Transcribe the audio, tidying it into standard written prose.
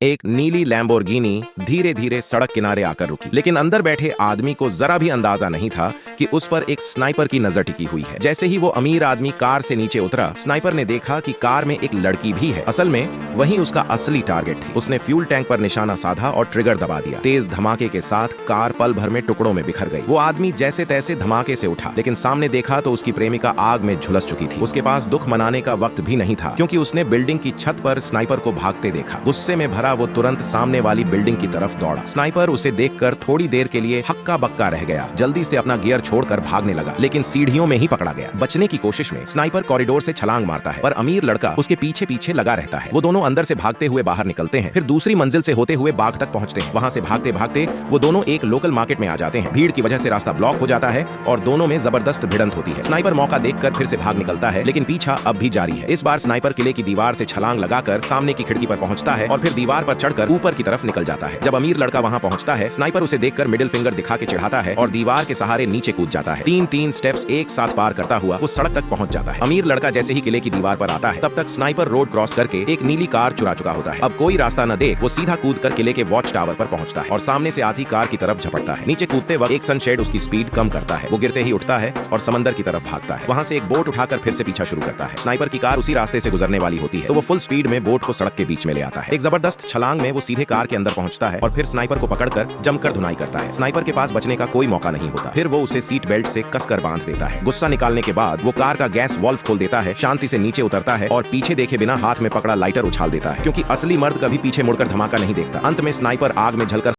एक नीली लैम्बोर्गिनी धीरे धीरे सड़क किनारे आकर रुकी, लेकिन अंदर बैठे आदमी को जरा भी अंदाजा नहीं था कि उस पर एक स्नाइपर की नजर टिकी हुई है। जैसे ही वो अमीर आदमी कार से नीचे उतरा, स्नाइपर ने देखा कि कार में एक लड़की भी है। असल में वही उसका असली टारगेट थी। उसने फ्यूल टैंक पर निशाना साधा और ट्रिगर दबा दिया। तेज धमाके के साथ कार पल भर में टुकड़ों में बिखर गई। वो आदमी जैसे तैसे धमाके से उठा, लेकिन सामने देखा तो उसकी प्रेमिका आग में झुलस चुकी थी। उसके पास दुख मनाने का वक्त भी नहीं था, क्योंकि उसने बिल्डिंग की छत पर स्नाइपर को भागते देखा। गुस्से में भरा वो तुरंत सामने वाली बिल्डिंग की तरफ दौड़ा। स्नाइपर उसे देखकर थोड़ी देर के लिए हक्का बक्का रह गया। जल्दी से अपना गियर छोड़कर भागने लगा, लेकिन सीढ़ियों में ही पकड़ा गया। बचने की कोशिश में स्नाइपर कॉरिडोर से छलांग मारता है, पर अमीर लड़का उसके पीछे पीछे लगा रहता है। वो दोनों अंदर से भागते हुए बाहर निकलते हैं, फिर दूसरी मंजिल से होते हुए बाग तक पहुंचते हैं। वहां से भागते भागते वो दोनों एक लोकल मार्केट में आ जाते हैं। भीड़ की वजह से रास्ता ब्लॉक हो जाता है और दोनों में जबरदस्त भिड़ंत होती है। स्नाइपर मौका देखकर फिर से भाग निकलता है, लेकिन पीछा अब भी जारी है। इस बार स्नाइपर किले की दीवार से छलांग लगाकर सामने की खिड़की पर पहुंचता है और फिर दीवार पर चढ़कर ऊपर की तरफ निकल जाता है। जब अमीर लड़का वहां पहुंचता है, स्नाइपर उसे देखकर मिडिल फिंगर दिखा के चिढ़ाता है और दीवार के सहारे नीचे कूद जाता है। तीन स्टेप्स एक साथ पार करता हुआ वो सड़क तक पहुंच जाता है। अमीर लड़का जैसे ही किले की दीवार पर आता है, तब तक स्नाइपर रोड क्रॉस करके एक नीली कार चुरा चुका होता है। अब कोई रास्ता न देख वो सीधा कूदकर किले के वॉच टावर पर पहुंचता है और सामने से आती कार की तरफ झपटता है। नीचे कूदते वक्त एक सनशेड उसकी स्पीड कम करता है। वो गिरते ही उठता है और समंदर की तरफ भागता है। वहां से एक बोट उठाकर फिर से पीछा शुरू करता है। स्नाइपर की कार उसी रास्ते से गुजरने वाली होती है, तो वो फुल स्पीड में बोट को सड़क के बीच में ले आता है। एक जबरदस्त छलांग में वो सीधे कार के अंदर पहुंचता है और फिर स्नाइपर को पकड़कर जमकर धुनाई करता है। स्नाइपर के पास बचने का कोई मौका नहीं होता। फिर वो उसे सीट बेल्ट से कसकर बांध देता है। गुस्सा निकालने के बाद वो कार का गैस वॉल्व खोल देता है, शांति से नीचे उतरता है और पीछे देखे बिना हाथ में पकड़ा लाइटर उछाल देता है, क्योंकि असली मर्द कभी पीछे मुड़कर धमाका नहीं देखता। अंत में स्नाइपर आग में जलकर